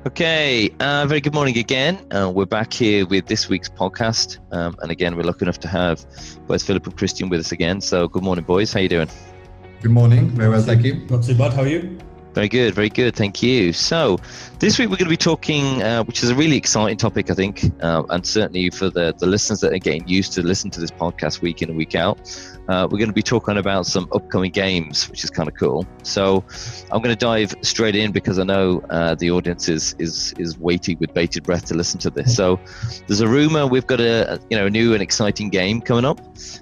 Okay, very good morning again. We're back here with this week's podcast. And again, we're lucky enough to have both Philip and Christian with us again. So good morning, boys. How you doing? Good morning. Very well, thank you. Not too bad. How are you? Very good. Thank you. So this week we're going to be talking, which is a really exciting topic, I think, and certainly for the listeners that are getting used to listen to this podcast week in and week out. We're going to be talking about some upcoming games, which is kind of cool. So I'm going to dive straight in because I know the audience is waiting with bated breath to listen to this. So there's a rumor we've got a new and exciting game coming up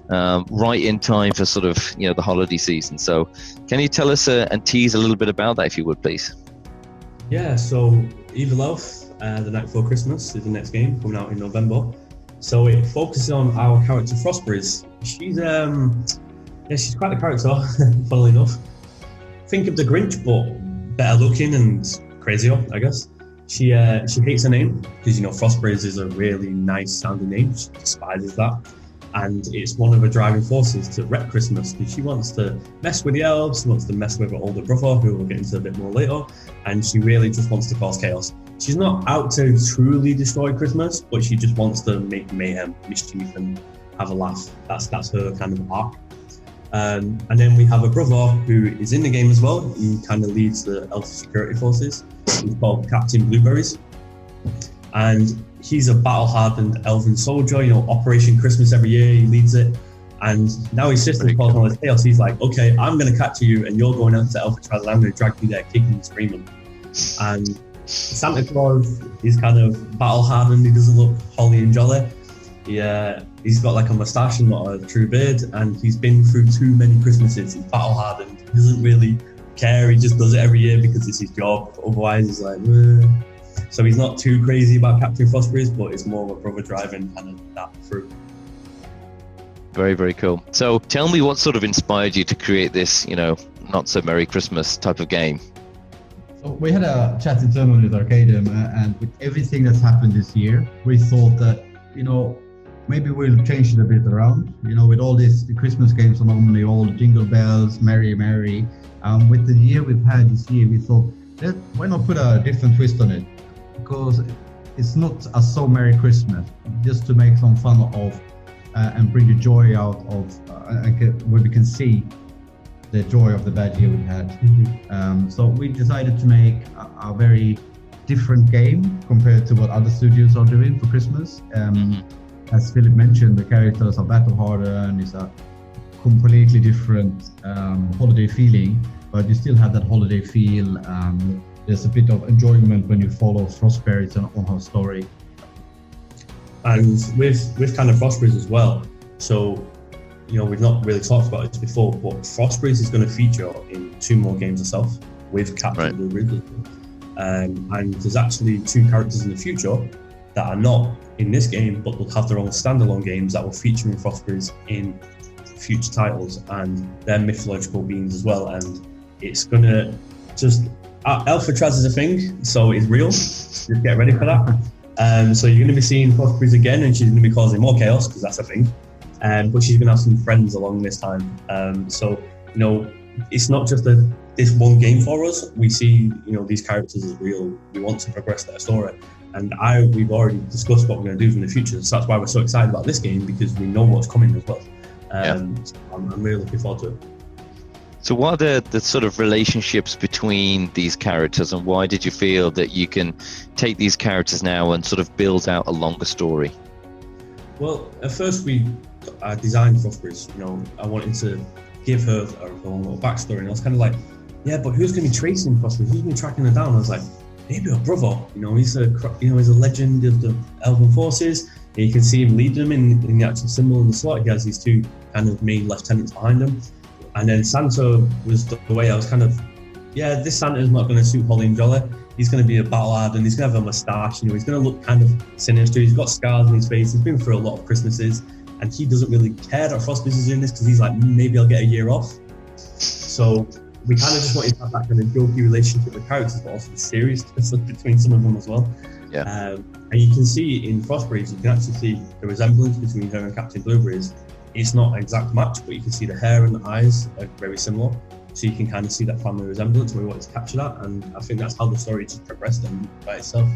right in time for sort of the holiday season. So can you tell us and tease a little bit about that, if you would, please? Yeah. So Evil Elf, the night before Christmas, is the next game coming out in November. So it focuses on our character Frostberries. She's she's quite a character, funnily enough. Think of the Grinch, but better looking and crazier, I guess. She hates her name because Frostberries is a really nice sounding name. She despises that, and it's one of her driving forces to wreck Christmas because she wants to mess with the elves, she wants to mess with her older brother, who we'll get into a bit more later, and she really just wants to cause chaos. She's not out to truly destroy Christmas, but she just wants to make mayhem, mischief, and have a laugh. That's her kind of arc. And then we have a brother who is in the game as well. He kind of leads the elf security forces. He's called Captain Blueberries. And he's a battle-hardened elven soldier, Operation Christmas every year, he leads it. And now his sister's causing all this chaos. He's like, okay, I'm going to capture you and you're going out to Alcatraz and I'm going to drag you there kicking and screaming. And Santa Claus is kind of battle-hardened. He doesn't look holly and jolly. He's got like a moustache and not a true beard, and he's been through too many Christmases. He's battle-hardened. He doesn't really care. He just does it every year because it's his job. Otherwise, he's like, So he's not too crazy about capturing Frostberries, but it's more of a brother driving kind of that through. Very, very cool. So tell me what sort of inspired you to create this, not so Merry Christmas type of game? So we had a chat internally with Arcadium, and with everything that's happened this year, we thought that, maybe we'll change it a bit around. With all these Christmas games are normally all Jingle Bells, Merry, Merry. With the year we've had this year, we thought, why not put a different twist on it? Because it's not a so Merry Christmas, just to make some fun of and bring the joy out of where we can see the joy of the bad year we had. Mm-hmm. So we decided to make a very different game compared to what other studios are doing for Christmas. As Philip mentioned, the characters are battle hardened, it's a completely different holiday feeling, but you still have that holiday feel. There's a bit of enjoyment when you follow Frostberries on her story. And with kind of Frostberries as well, so we've not really talked about this before, but Frostberries is going to feature in 2 more games itself with Captain Blueberries. And there's actually 2 characters in the future that are not in this game, but will have their own standalone games that will feature in Frostberries in future titles, and they're mythological beings as well. And it's going to just... Alcatraz is a thing, so it's real. Just get ready for that. So you're going to be seeing Frostberries again, and she's going to be causing more chaos, because that's a thing. But she's going to have some friends along this time. So it's not just this one game for us. We see these characters as real. We want to progress their story, and we've already discussed what we're going to do in the future. So that's why we're so excited about this game, because we know what's coming as well. So I'm really looking forward to it. So what are the sort of relationships between these characters, and why did you feel that you can take these characters now and sort of build out a longer story? Well, at first I designed Frostberries. I wanted to give her a little backstory, and I was kind of like, but who's going to be tracing Frostberries? Who's going to be tracking her down? I was like, maybe her brother. He's a legend of the Elven forces. And you can see him lead them in the actual symbol in the slot. He has these 2 kind of main lieutenants behind him. And then Santa was the way I was kind of, this Santa is not going to suit holly and jolly. He's going to be a battle-hardened, he's going to have a moustache, he's going to look kind of sinister. He's got scars on his face, he's been through a lot of Christmases, and he doesn't really care that Frostberries is doing this because he's like, maybe I'll get a year off. So we kind of just wanted to have that kind of jokey relationship with characters, but also the seriousness between some of them as well. And you can see in Frostberries, you can actually see the resemblance between her and Captain Blueberries. It's not an exact match, but you can see the hair and the eyes are very similar. so you can kind of see that family resemblance. We wanted to capture that, and I think that's how the story just progressed by itself.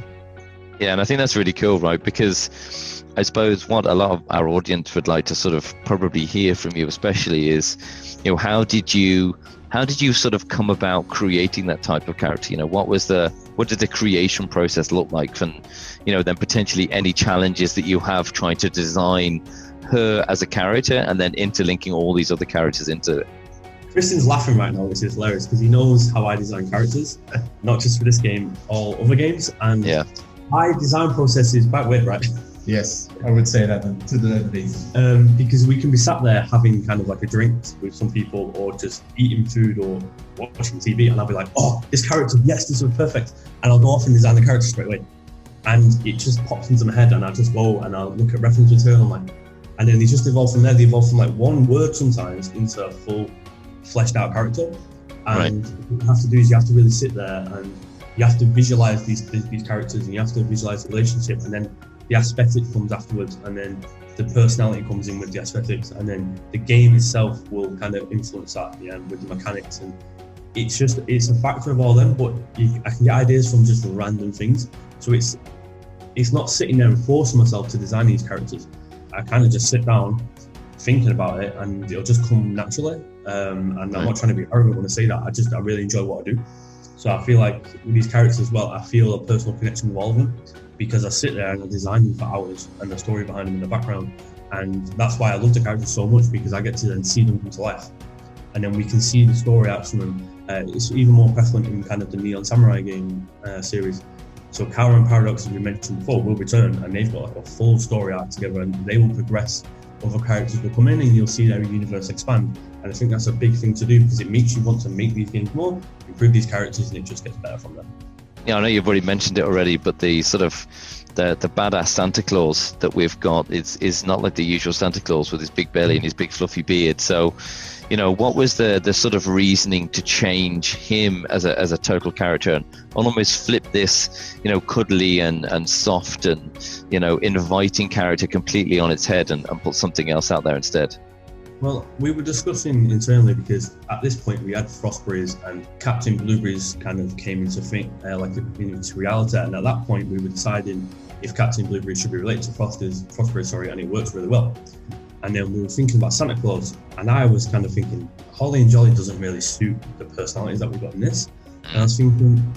Yeah, and I think that's really cool, right? Because I suppose what a lot of our audience would like to sort of probably hear from you, especially, is, how did you sort of come about creating that type of character? What did the creation process look like? And then potentially any challenges that you have trying to design her as a character and then interlinking all these other characters into it. Kristian's laughing right now, which is hilarious because he knows how I design characters, not just for this game, all other games. And yeah, my design process is quite weird, right? Yes, I would say that to the least. Because we can be sat there having kind of like a drink with some people, or just eating food or watching TV, and I'll be like, oh, this character, yes, this was perfect. And I'll go off and design the character straight away. And it just pops into my head, and I'll just go and I'll look at reference material, and I'm like, and then they just evolve from there. They evolve from like one word sometimes into a full fleshed out character. And what you have to do is you have to really sit there and you have to visualize these characters, and you have to visualize the relationship, and then the aesthetic comes afterwards, and then the personality comes in with the aesthetics, and then the game itself will kind of influence that at the end with the mechanics. And it's a factor of all them, but I can get ideas from just random things. So it's not sitting there and forcing myself to design these characters. I kind of just sit down thinking about it, and it'll just come naturally. And I'm not trying to be arrogant when I say that. I really enjoy what I do. So I feel like with these characters as well, I feel a personal connection with all of them, because I sit there and I design them for hours, and the story behind them in the background. And that's why I love the characters so much, because I get to then see them come to life. And then we can see the story out from them. It's even more prevalent in kind of the Neon Samurai game series. So Kara and Paradox, as we mentioned before, will return, and they've got like a full story arc together, and they will progress. Other characters will come in, and you'll see their universe expand. And I think that's a big thing to do, because it makes you want to make these games more, improve these characters, and it just gets better from there. Yeah, I know you've already mentioned it already, but the sort of the badass Santa Claus that we've got is not like the usual Santa Claus with his big belly and his big fluffy beard. So, what was the sort of reasoning to change him as a total character and almost flip this, cuddly and soft and, inviting character completely on its head and put something else out there instead? Well, we were discussing internally, because at this point we had Frostberries and Captain Blueberries kind of came into into reality, and at that point we were deciding if Captain Blueberry should be related to Frostberries, and it works really well. And then we were thinking about Santa Claus, and I was kind of thinking Holly and Jolly doesn't really suit the personalities that we've got in this. And I was thinking,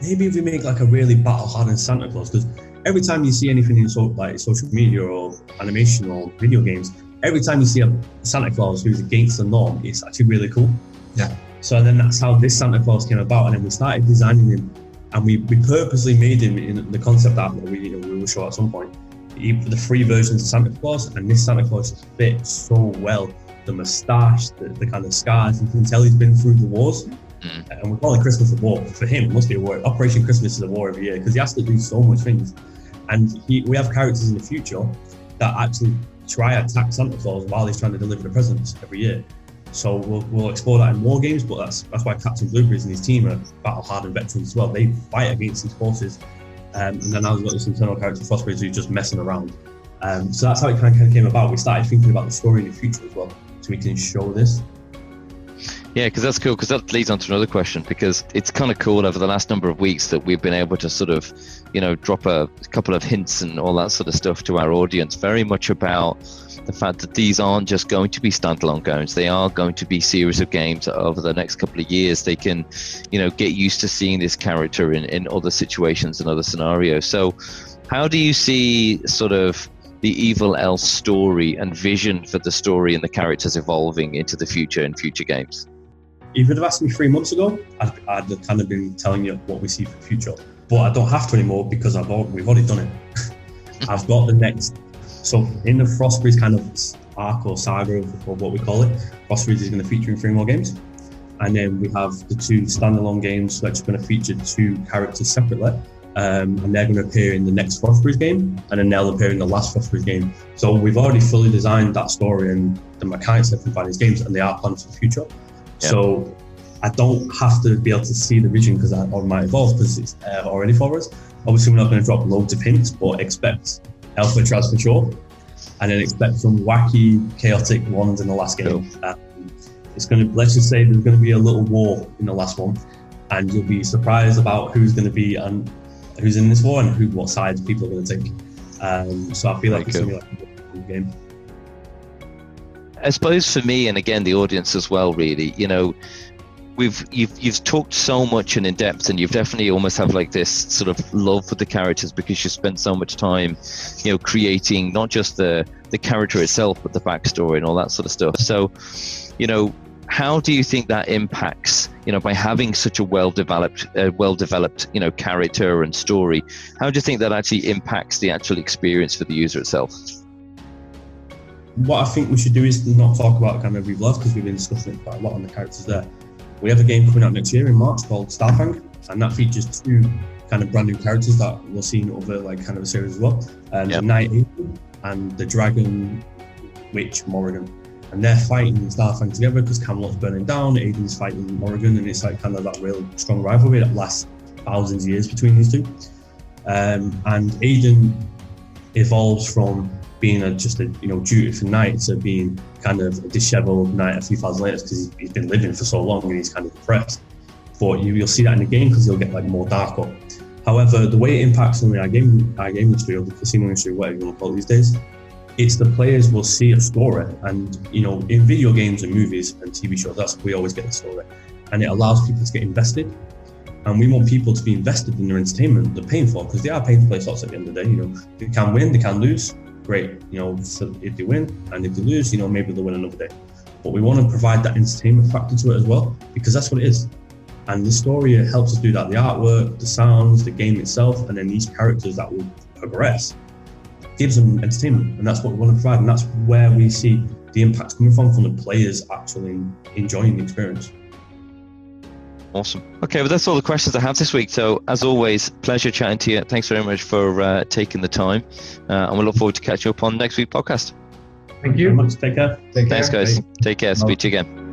maybe if we make like a really battle-hardened Santa Claus, because every time you see anything in social media or animation or video games, every time you see a Santa Claus who's against the norm, it's actually really cool. Yeah. So then that's how this Santa Claus came about, and then we started designing him, and we purposely made him in the concept art that we will show at some point. The three versions of Santa Claus, and this Santa Claus just fits so well. The moustache, the kind of scars, you can tell he's been through the wars. And we call it Christmas a war. For him, it must be a war. Operation Christmas is a war every year, because he has to do so much things. And we have characters in the future that actually try to attack Santa Claus while he's trying to deliver the presents every year. So we'll explore that in more games, but that's why Captain Blueberries and his team are battle-hardened veterans as well. They fight against these forces. And then now we've got this internal character, Frostberries, who's just messing around. So that's how it kind of came about. We started thinking about the story in the future as well, so we can show this. Yeah, because that's cool, because that leads on to another question, because it's kind of cool over the last number of weeks that we've been able to sort of, drop a couple of hints and all that sort of stuff to our audience, very much about the fact that these aren't just going to be standalone games. They are going to be series of games over the next couple of years. They can, get used to seeing this character in other situations and other scenarios. So how do you see sort of the Evil Elf story and vision for the story and the characters evolving into the future in future games? If you'd have asked me 3 months ago, I'd have kind of been telling you what we see for the future. But I don't have to anymore, because we've already done it. I've got the next. So in the Frostberries kind of arc or saga of what we call it, Frostberries is going to feature in 3 more games. And then we have the 2 standalone games which are going to feature 2 characters separately. And they're going to appear in the next Frostberries game, and then they'll appear in the last Frostberries game. So we've already fully designed that story and the mechanics that provide these games, and they are planned for the future. Yep. So I don't have to be able to see the vision, because that might evolve, because it's already for us. Obviously, we're not going to drop loads of hints, but expect Alpha Traz for sure, and then expect some wacky, chaotic ones in the last game. Cool. let's just say there's going to be a little war in the last one, and you'll be surprised about who's going to be and who's in this war and what sides people are going to take. So I feel like it's going to be like a cool game. I suppose for me, and again the audience as well, really, you've talked so much and in depth, and you've definitely almost have like this sort of love for the characters because you spent so much time, creating not just the character itself, but the backstory and all that sort of stuff. So, how do you think that impacts, by having such a well-developed, character and story? How do you think that actually impacts the actual experience for the user itself? What I think we should do is not talk about kind of Evolve, because we've been discussing it quite a lot on the characters there. We have a game coming out next year in March called Starfang, and that features 2 kind of brand new characters that we'll see in other like kind of a series as well. The Knight Aiden and the Dragon Witch Morrigan. And they're fighting in Starfang together because Camelot's burning down, Aiden's fighting Morrigan, and it's like kind of that real strong rivalry that lasts thousands of years between these 2. And Aiden evolves from being just a dutiful knight to being kind of a disheveled knight a few thousand later because he's been living for so long and he's kind of depressed. But you'll see that in the game because he'll get like more darker. However, the way it impacts on our game industry or the casino industry, whatever you want to call it these days, it's the players will see a story, and in video games and movies and TV shows, we always get the story, and it allows people to get invested. And we want people to be invested in their entertainment they're paying for, because they are paying to play slots at the end of the day. They can win, they can lose. Great, so if they win and if they lose, maybe they'll win another day. But we want to provide that entertainment factor to it as well, because that's what it is. And the story helps us do that. The artwork, the sounds, the game itself, and then these characters that will progress gives them entertainment. And that's what we want to provide. And that's where we see the impact coming from the players actually enjoying the experience. Awesome. Okay, well, that's all the questions I have this week. So, as always, pleasure chatting to you. Thanks very much for taking the time. And we'll look forward to catching up on next week's podcast. Thank you very much. Take care. Thanks, guys. Take care. Speak to you again.